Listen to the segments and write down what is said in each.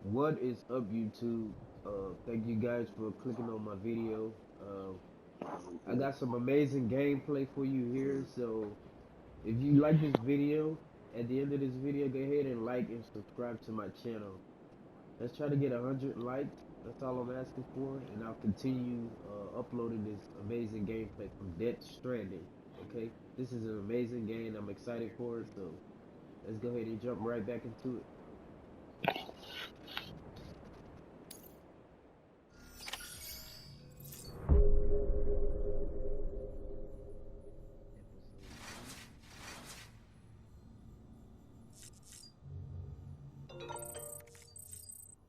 What is up, YouTube? Thank you guys for clicking on my video. I got some amazing gameplay for you here. So if you like this video, at the end of this video, go ahead and like and subscribe to my channel. Let's try to get 100 likes. That's all I'm asking for, and I'll continue uploading this amazing gameplay from Stranding. Okay, this is an amazing game. I'm excited for it. So let's go ahead and jump right back into it.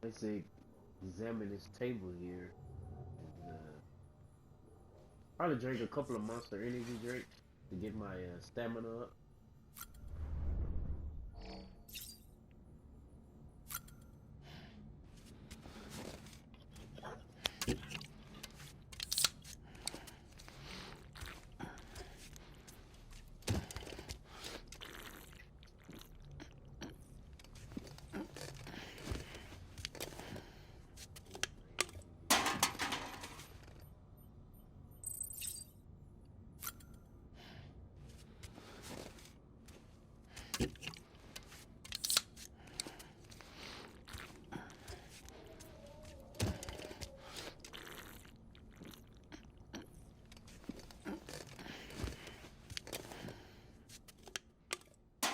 Let's say examine this table here. Probably drink a couple of Monster Energy drinks to get my stamina up.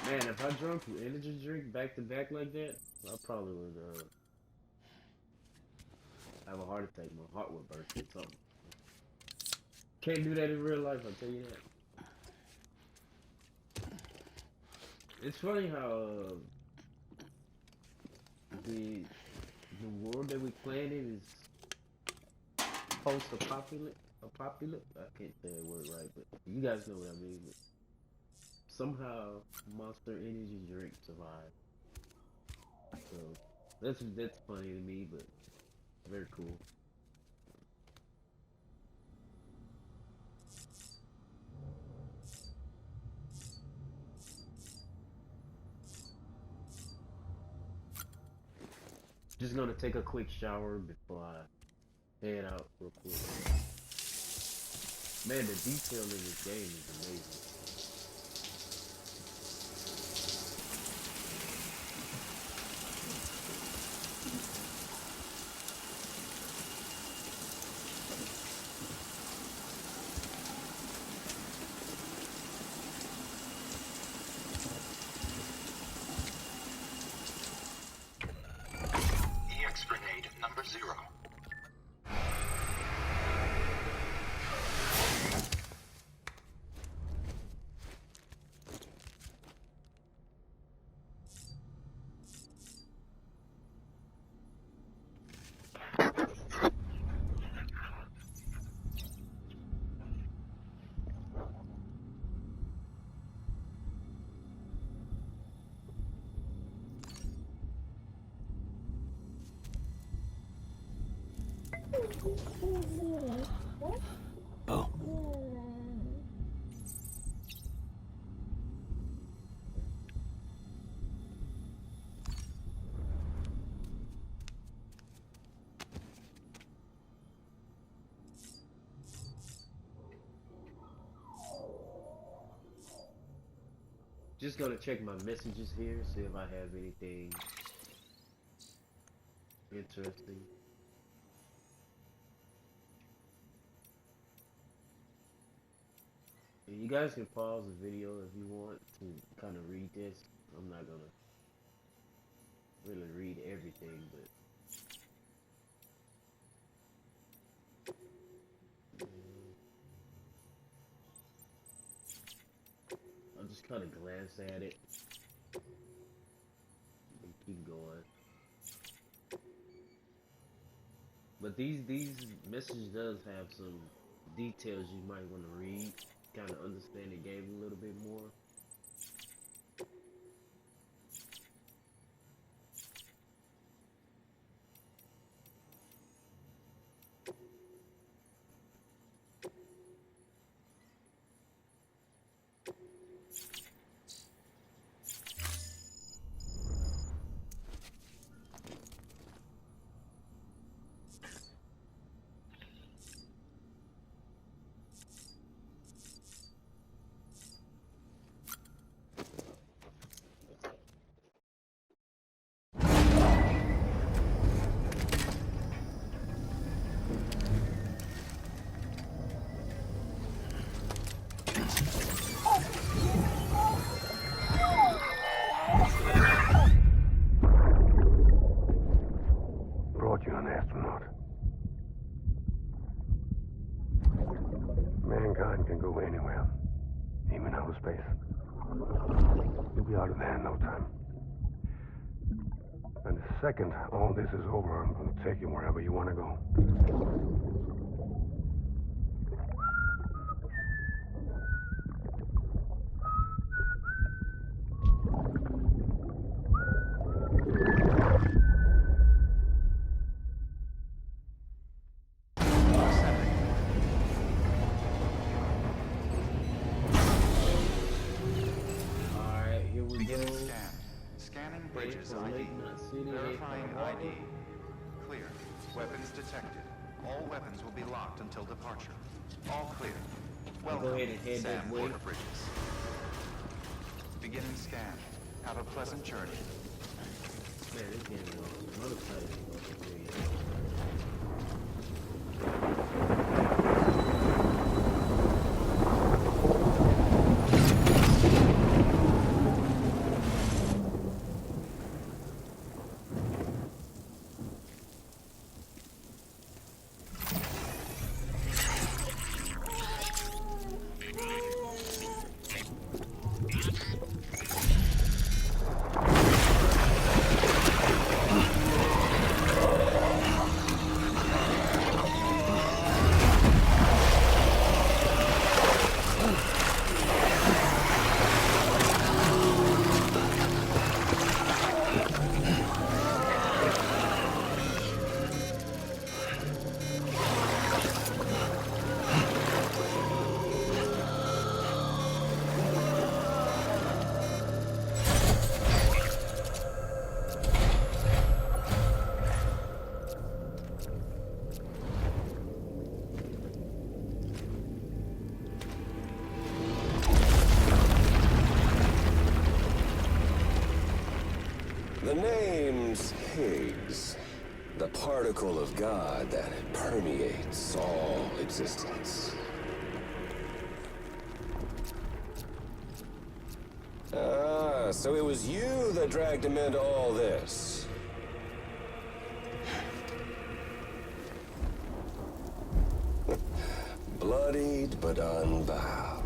Man, if I drunk an energy drink back to back like that, I probably would have a heart attack. My heart would burst or something. Can't do that in real life, I'll tell you that. It's funny how the world that we playing in is post-apocalyptic. I can't say that word right, but you guys know what I mean. But somehow, Monster Energy drink survived. So that's funny to me, but very cool. Just gonna take a quick shower before I head out real quick. Man, the detail in this game is amazing. EX grenade number 0. Just gonna check my messages here, see if I have anything interesting. And you guys can pause the video if you want to kind of read this. I'm not gonna really read everything, but I'll just kind of glance at it and keep going. But these messages does have some details you might want to read, kind of understand the game a little bit more. thought you were an astronaut. Mankind can go anywhere, even outer space. You'll be out of there in no time. And the second all this is over, I'm going to take you wherever you want to go. Bridges ID. Verifying ID. Clear. Weapons detected. All weapons will be locked until departure. All clear. Welcome, Sam Border Bridges. Beginning scan. Have a pleasant journey. Man, this game is on another side. The name's Higgs, the particle of God that permeates all existence. Ah, so it was you that dragged him into all this. Bloodied but unbowed.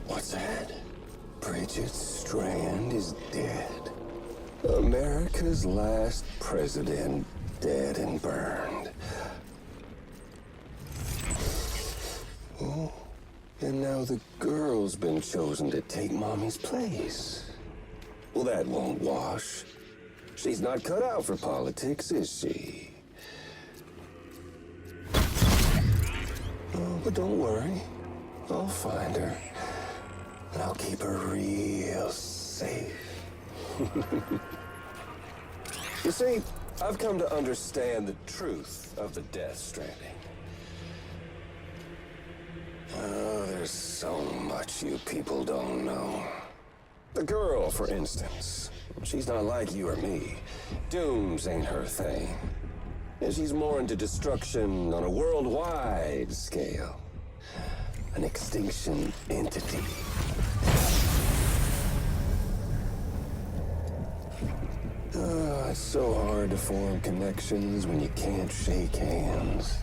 What's that? Bridget Strand is dead. America's last president dead and burned. Oh, and now the girl's been chosen to take Mommy's place. Well, that won't wash. She's not cut out for politics, is she? Oh, but don't worry. I'll find her. And I'll keep her real safe. You see, I've come to understand the truth of the Death Stranding. Oh, there's so much you people don't know. The girl, for instance, she's not like you or me. Dooms ain't her thing. And she's more into destruction on a worldwide scale. An extinction entity. Oh, it's so hard to form connections when you can't shake hands.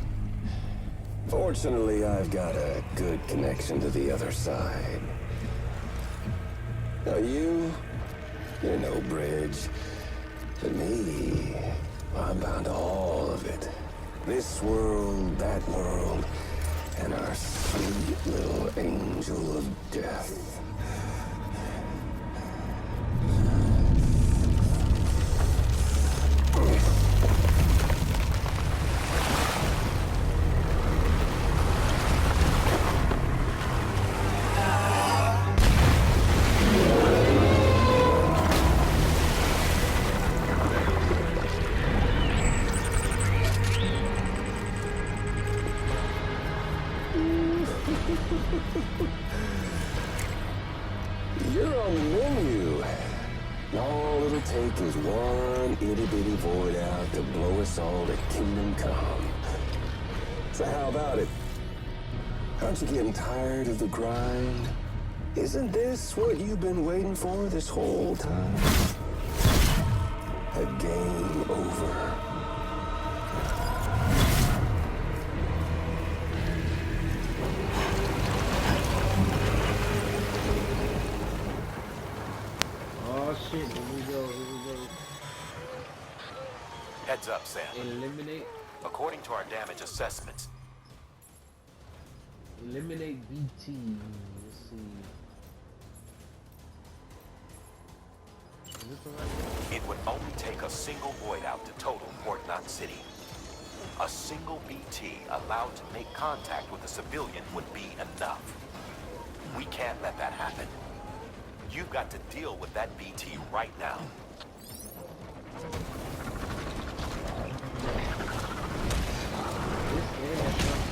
Fortunately, I've got a good connection to the other side. Now you're no bridge. But me, I'm bound to all of it. This world, that world, and our sweet little angel of death. You're on the menu. All it'll take is one itty-bitty void out to blow us all to kingdom come. So how about it? Aren't you getting tired of the grind? Isn't this what you've been waiting for this whole time? A game over. Oh shit, here we go, here we go. Heads up, Sam. Eliminate According to our damage assessments, BT. Let's see. Is this the right one? it would only take a single void out to total Port Knot City. A single BT allowed to make contact with a civilian would be enough. We can't let that happen. You've got to deal with that BT right now. This game has something.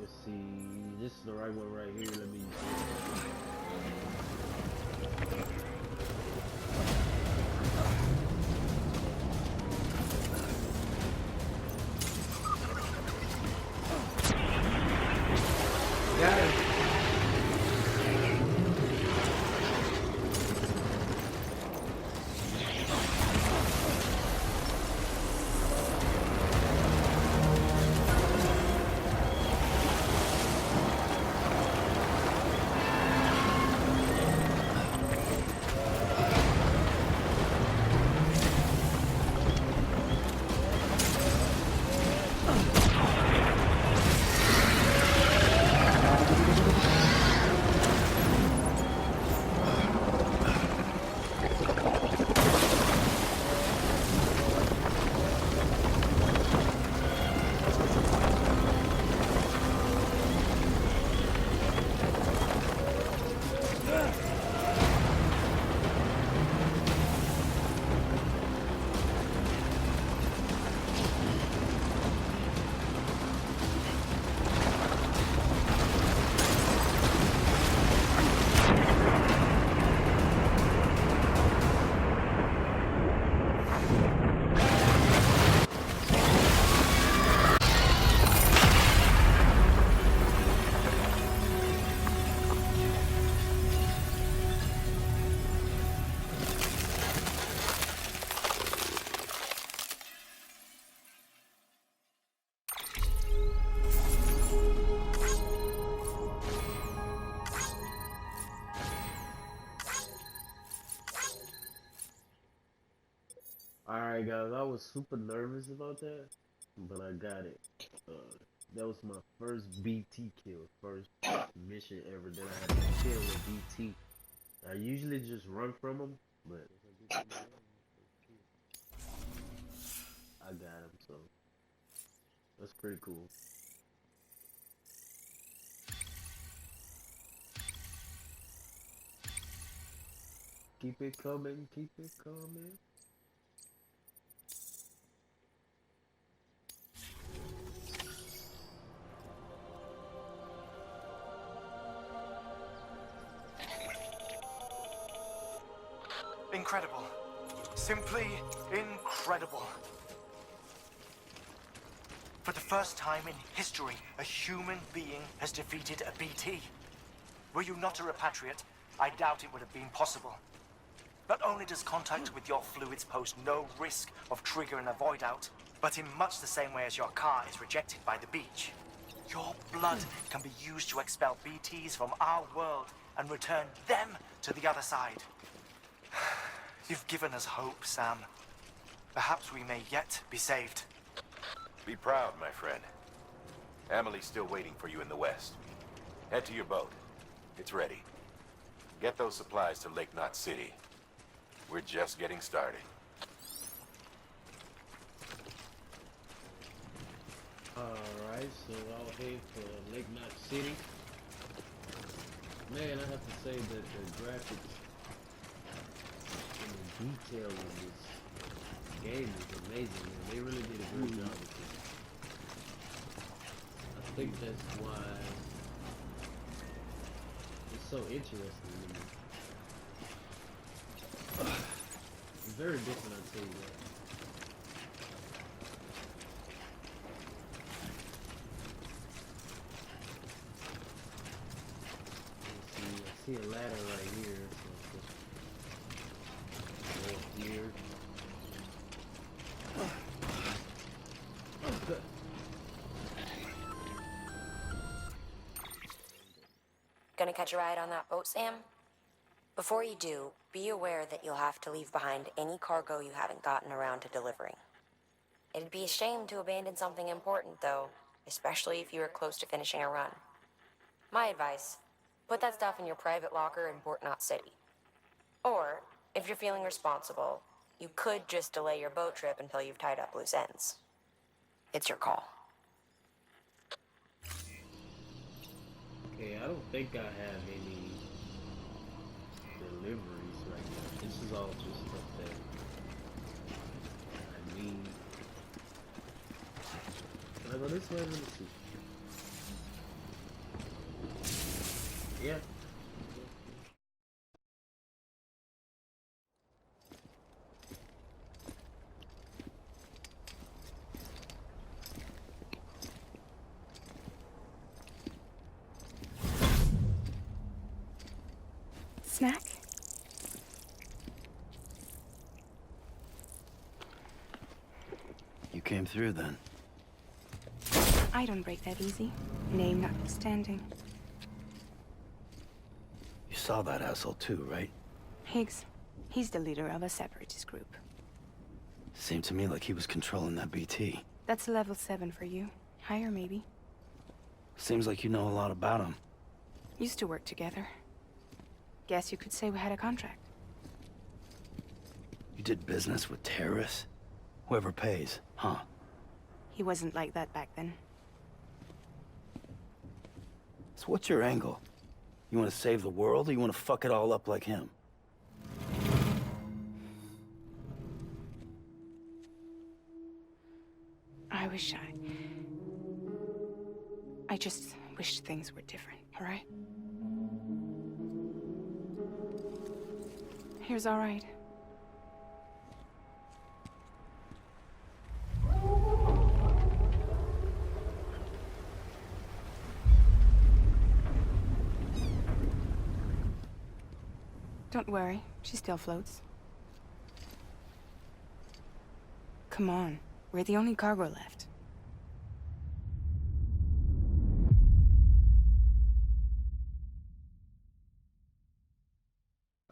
Let's see. This is the right one right here. Let me. Got it. Alright guys, I was super nervous about that, but I got it. That was my first BT kill, first mission ever that I had to kill a BT. I usually just run from them, but I got him, so that's pretty cool. Keep it coming, keep it coming. Incredible. Simply incredible. For the first time in history, a human being has defeated a BT. Were you not a repatriate, I doubt it would have been possible. Not only does contact with your fluids pose no risk of triggering a void out, but in much the same way as your car is rejected by the beach. Your blood can be used to expel BTs from our world and return them to the other side. You've given us hope, Sam. Perhaps we may yet be saved. Be proud, my friend. Emily's still waiting for you in the west. Head to your boat. It's ready. Get those supplies to Lake Knot City. We're just getting started. Alright, so I'll head for Lake Knot City. Man, I have to say that the graphics and the detail in this game is amazing, man. They really did a great job with it. I think that's why so interesting to me. It's very different, I'll tell you that. Let's see, I see a ladder right here, so go up here. Oh, good. Gonna catch a ride on that boat, Sam? Before you do, be aware that you'll have to leave behind any cargo you haven't gotten around to delivering. It'd be a shame to abandon something important, though, especially if you were close to finishing a run. My advice, put that stuff in your private locker in Port Knot City. Or, if you're feeling responsible, you could just delay your boat trip until you've tied up loose ends. It's your call. Okay, I don't think I have any deliveries right now. This is all just stuff that I need. Can I go this way? Let me see. Yeah. Snack? You came through then. I don't break that easy. Name notwithstanding. You saw that asshole too, right? Higgs. He's the leader of a separatist group. Seemed to me like he was controlling that BT. That's level 7 for you. Higher, maybe. Seems like you know a lot about him. Used to work together. Guess you could say we had a contract. You did business with terrorists? Whoever pays, huh? He wasn't like that back then. So what's your angle? You want to save the world, or you want to fuck it all up like him? I just wish things were different, all right? Here's all right. Don't worry, she still floats. Come on, we're the only cargo left.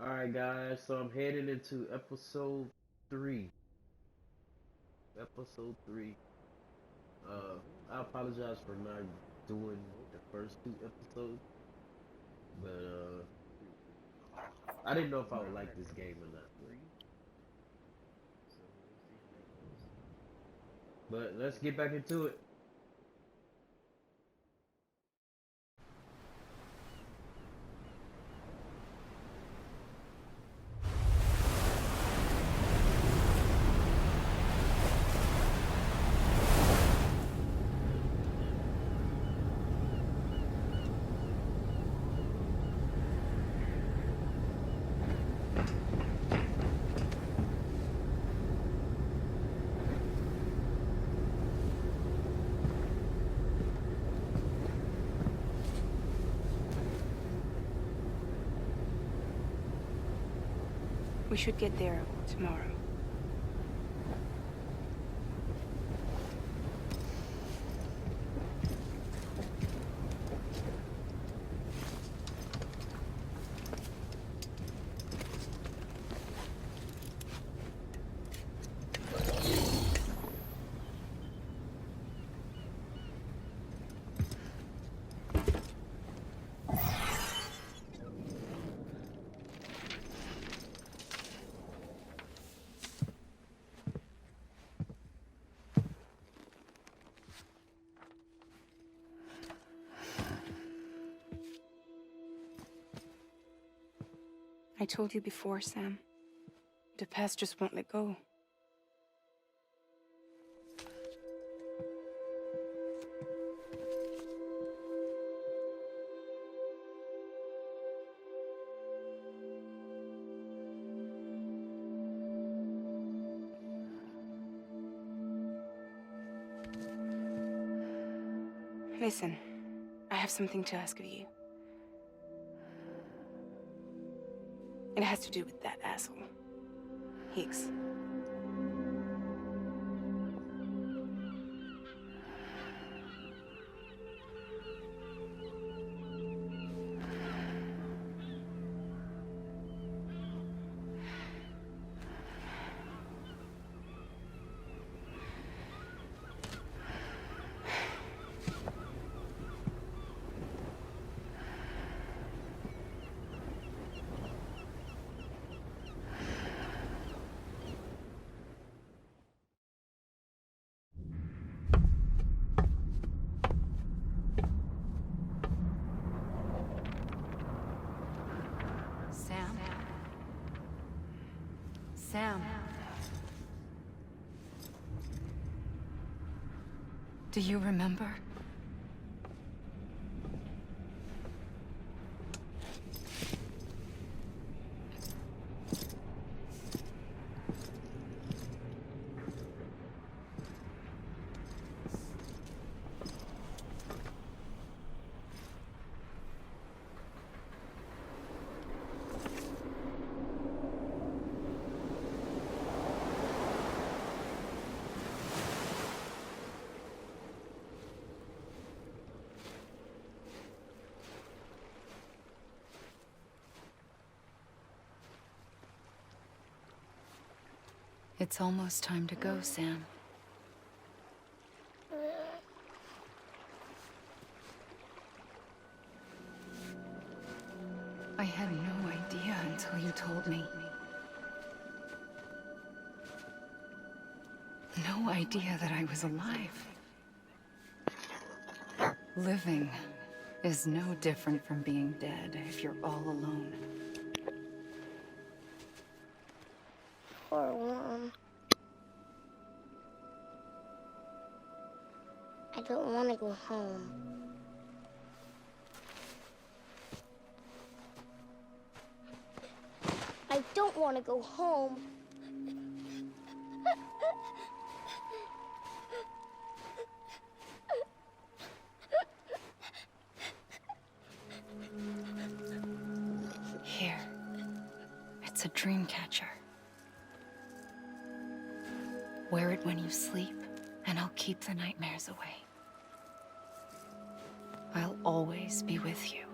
Alright guys, so I'm heading into episode 3. Episode 3. I apologize for not doing the first 2 episodes. But I didn't know if I would like this game or not. But let's get back into it. We should get there tomorrow. I told you before, Sam. The past just won't let go. Listen, I have something to ask of you. It has to do with that asshole, Higgs. Sam? Sam? Do you remember? It's almost time to go, Sam. I had no idea until you told me. No idea that I was alive. Living is no different from being dead if you're all alone. Poor Mom. I don't want to go home. I don't want to go home. Here. It's a dream catcher. Wear it when you sleep, and I'll keep the nightmares away. I'll always be with you.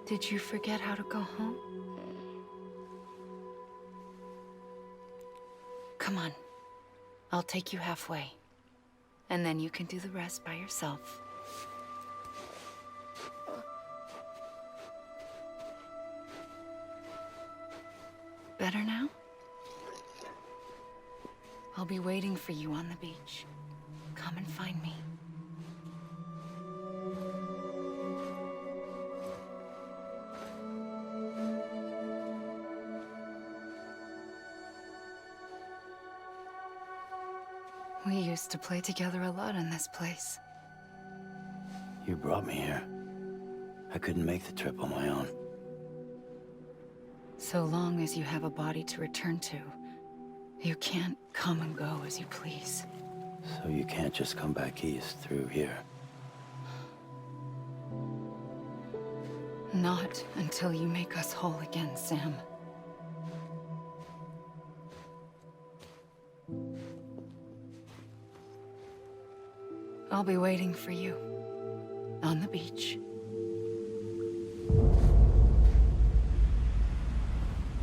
Did you forget how to go home? Come on. I'll take you halfway. And then you can do the rest by yourself. Better now? I'll be waiting for you on the beach. Come and find me. We used to play together a lot in this place. You brought me here. I couldn't make the trip on my own. So long as you have a body to return to, you can't come and go as you please. So you can't just come back east through here? Not until you make us whole again, Sam. I'll be waiting for you on the beach.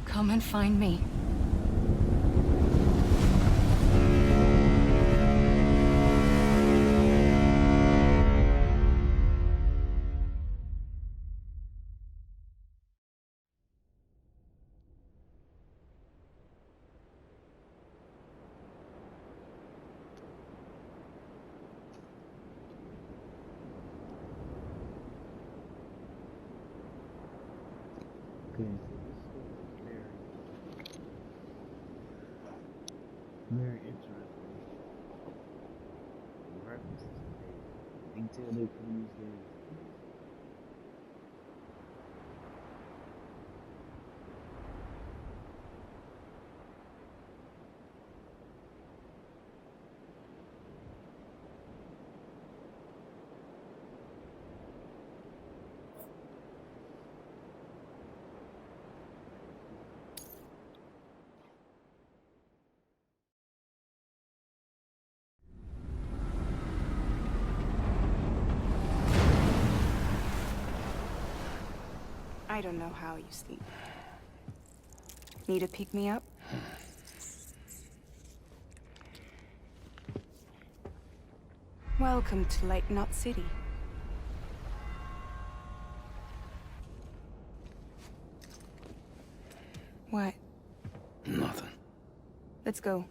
Come and find me. Okay, very interesting. The references they detail they put in these games. I don't know how you sleep. Need a pick-me-up? Welcome to Lake Knot City. What? Nothing. Let's go.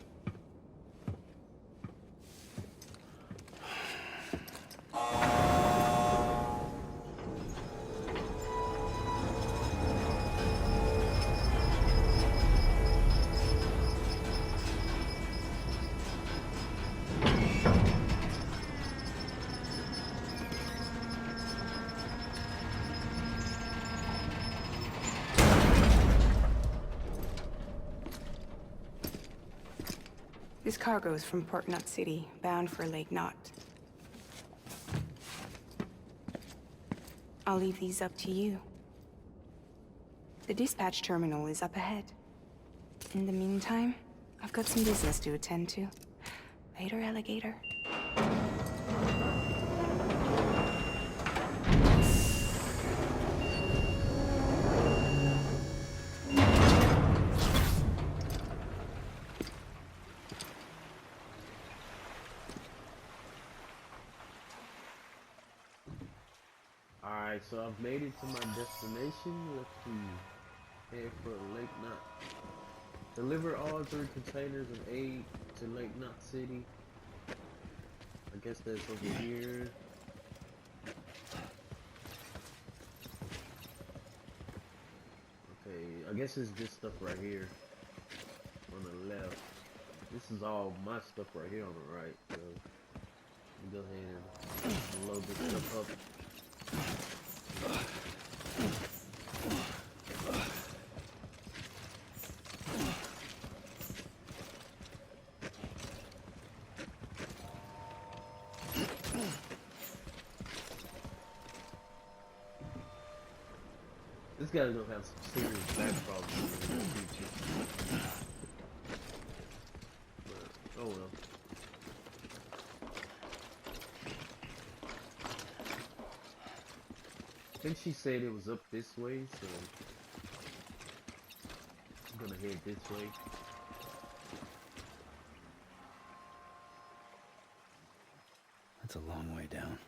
This cargo is from Port Knot City, bound for Lake Knot. I'll leave these up to you. The dispatch terminal is up ahead. In the meantime, I've got some business to attend to. Later, alligator. Alright, so I've made it to my destination. Let's see. Head for Lake Knot. Deliver all 3 containers of aid to Lake Knot City. I guess that's over here. Okay, I guess it's this stuff right here on the left. This is all my stuff right here on the right. So let me go ahead and load this stuff up. This guy's gonna have some serious back problems in the future. But, oh well. I think she said it was up this way, so I'm gonna head this way. That's a long way down.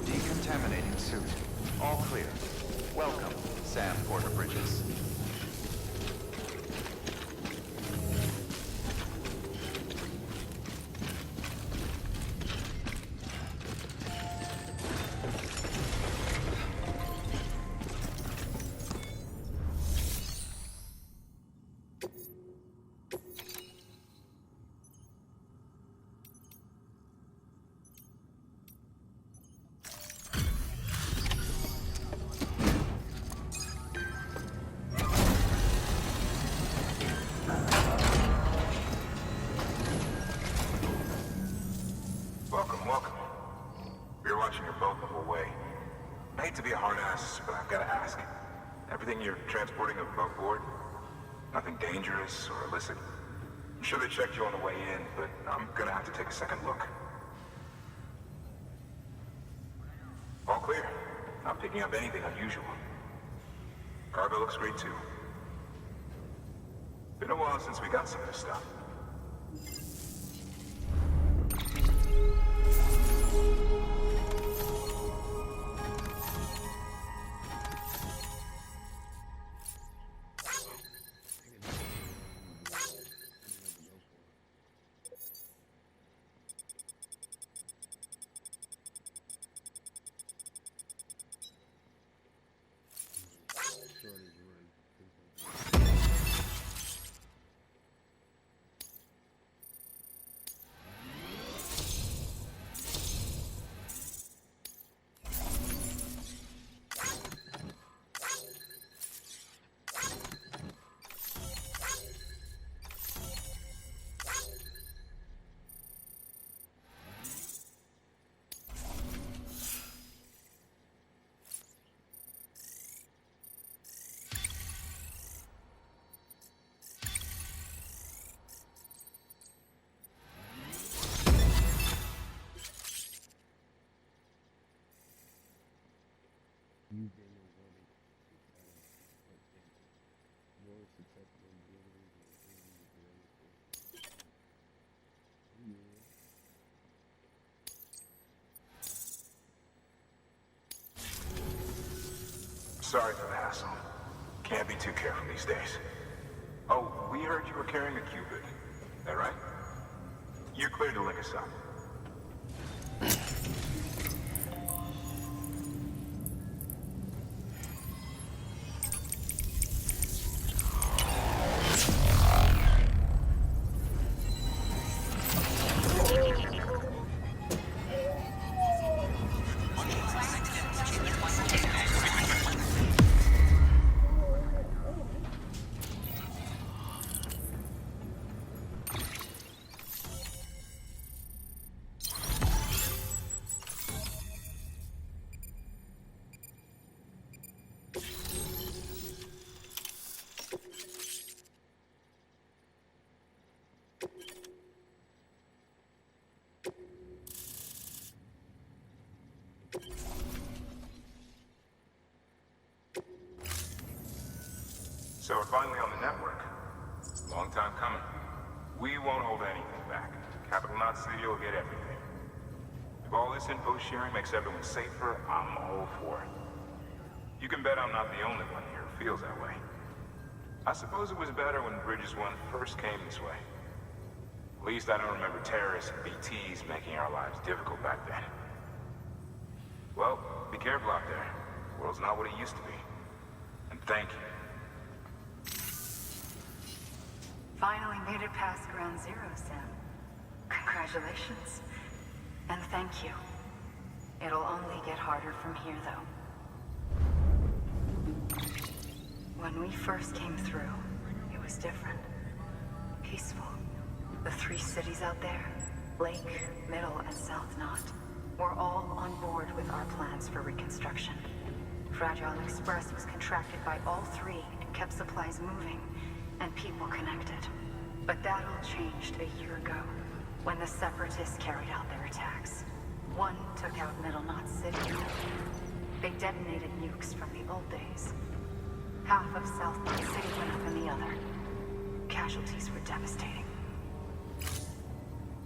Decontaminating suit. All clear. Welcome, Sam Porter Bridges. Welcome, welcome. We're watching your boat the whole way. I hate to be a hard ass, but I've got to ask. Everything you're transporting above board? Nothing dangerous or illicit? I'm sure they checked you on the way in, but I'm gonna have to take a second look. All clear. Not picking up anything unusual. Cargo looks great too. Been a while since we got some of this stuff. Sorry for the hassle. Can't be too careful these days. Oh, we heard you were carrying a Cupid. That right? You're clear to link us up. So we're finally on the network. Long time coming. We won't hold anything back. Capital Knot City will get everything. If all this info sharing makes everyone safer, I'm all for it. You can bet I'm not the only one here who feels that way. I suppose it was better when Bridges 1 first came this way. At least I don't remember terrorists and BTs making our lives difficult back then. Well, be careful out there. The world's not what it used to be. And thank you. Finally made it past Ground Zero, Sam. Congratulations. And thank you. It'll only get harder from here, though. When we first came through, it was different. Peaceful. The 3 cities out there, Lake, Middle, and South Knot. We're all on board with our plans for reconstruction. Fragile Express was contracted by all three and kept supplies moving and people connected. But that all changed a year ago, when the Separatists carried out their attacks. One took out Middle Knot City. They detonated nukes from the old days. Half of South Knot City went up in the other. Casualties were devastating.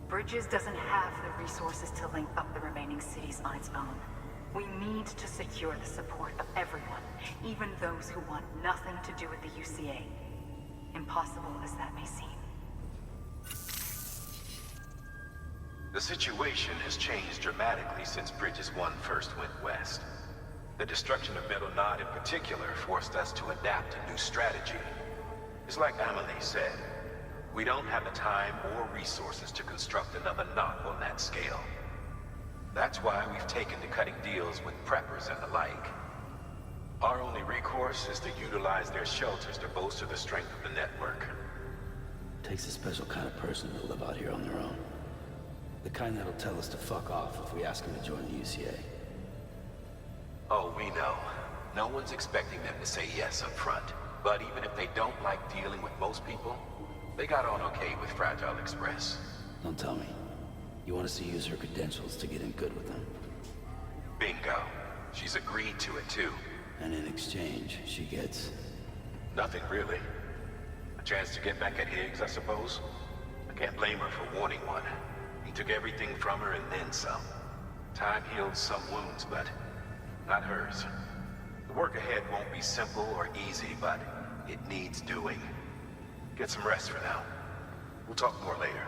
Bridges doesn't have the resources to link up the remaining cities on its own. We need to secure the support of everyone, even those who want nothing to do with the UCA. Impossible as that may seem. The situation has changed dramatically since Bridges 1 first went west. The destruction of Middle Knot in particular forced us to adapt a new strategy. It's like Amelie said, we don't have the time or resources to construct another knot on that scale. That's why we've taken to cutting deals with preppers and the like. Our only recourse is to utilize their shelters to bolster the strength of the network. Takes a special kind of person to live out here on their own. The kind that'll tell us to fuck off if we ask them to join the UCA. Oh, we know. No one's expecting them to say yes up front. But even if they don't like dealing with most people, they got on okay with Fragile Express. Don't tell me. You want us to use her credentials to get in good with them? Bingo. She's agreed to it too. And in exchange, she gets... Nothing really. A chance to get back at Higgs, I suppose? I can't blame her for wanting one. He took everything from her and then some. Time heals some wounds, but not hers. The work ahead won't be simple or easy, but it needs doing. Get some rest for now. We'll talk more later.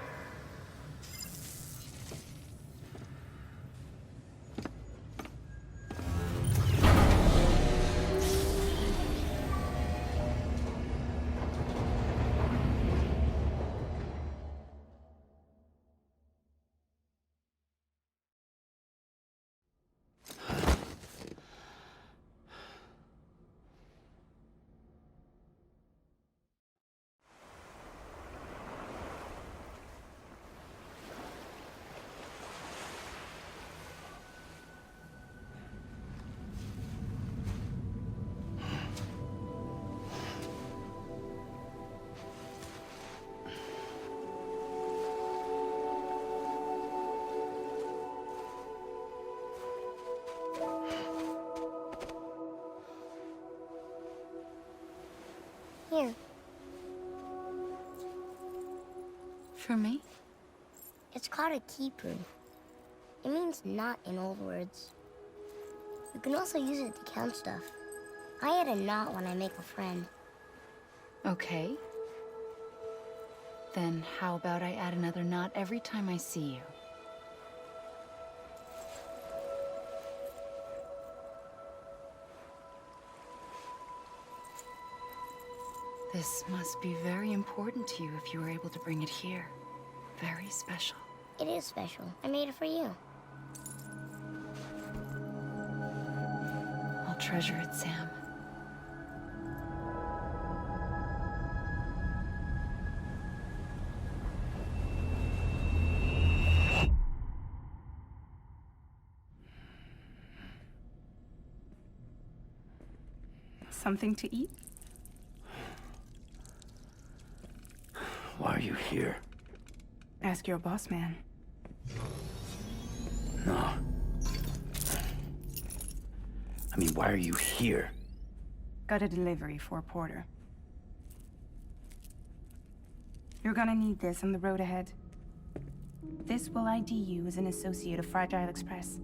Here. For me? It's called a keeper. It means knot in old words. You can also use it to count stuff. I add a knot when I make a friend. Okay. Then how about I add another knot every time I see you? This must be very important to you if you were able to bring it here. Very special. It is special. I made it for you. I'll treasure it, Sam. Something to eat? Why are you here? Ask your boss man. No. I mean, why are you here? Got a delivery for a porter. You're gonna need this on the road ahead. This will ID you as an associate of Fragile Express.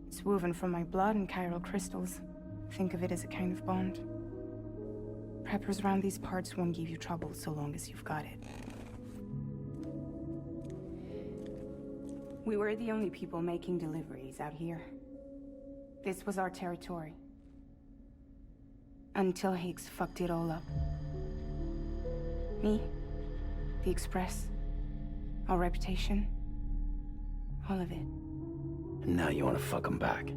It's woven from my blood and chiral crystals. Think of it as a kind of bond. Preppers around these parts won't give you trouble so long as you've got it. We were the only people making deliveries out here. This was our territory. Until Higgs fucked it all up. Me, the Express, our reputation, all of it. And now you want to fuck them back.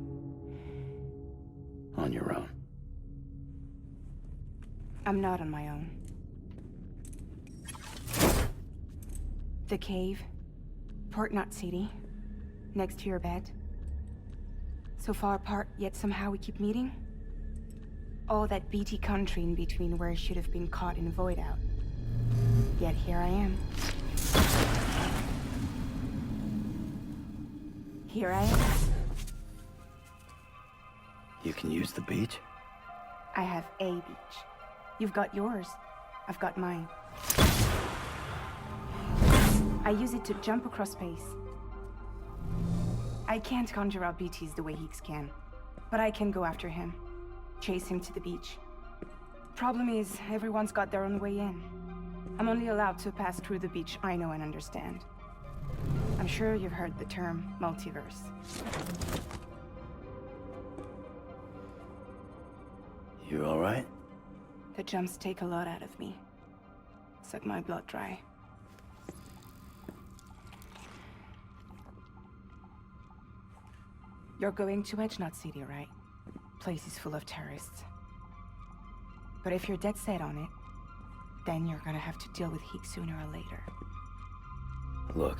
On your own. I'm not on my own. The cave, Port Knot City, next to your bed. So far apart, yet somehow we keep meeting? All that BT country in between where I should have been caught in void out. Yet here I am. Here I am. You can use the beach? I have a beach. You've got yours. I've got mine. I use it to jump across space. I can't conjure up BTs the way Heeks can, but I can go after him. Chase him to the beach. Problem is, everyone's got their own way in. I'm only allowed to pass through the beach I know and understand. I'm sure you've heard the term multiverse. You all right? The jumps take a lot out of me. Suck my blood dry. You're going to Edgenut City, right? Place is full of terrorists. But if you're dead set on it, then you're gonna have to deal with Heek sooner or later. Look,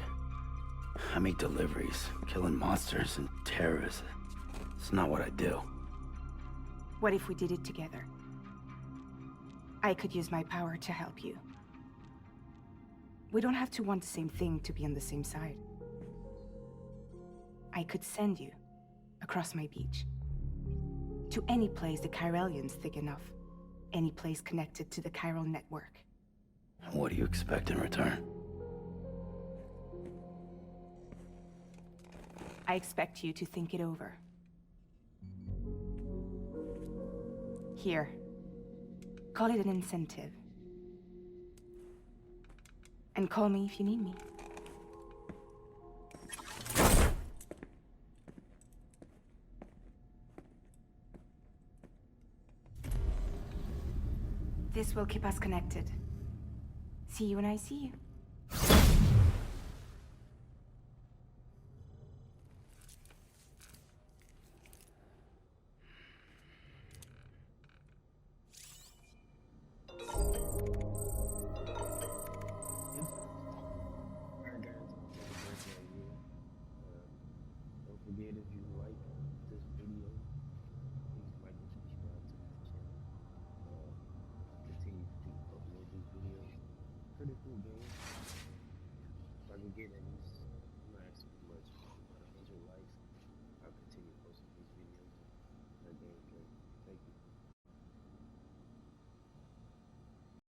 I make deliveries, killing monsters and terrorists. It's not what I do. What if we did it together? I could use my power to help you. We don't have to want the same thing to be on the same side. I could send you across my beach. To any place the Chiralian's thick enough. Any place connected to the chiral network. What do you expect in return? I expect you to think it over. Here. Call it an incentive. And call me if you need me. This will keep us connected. See you when I see you. Alright guys, happy birthday again. Don't forget if you like this video, please like and subscribe to my channel. Continue to upload these videos. Pretty cool game. If I can get at least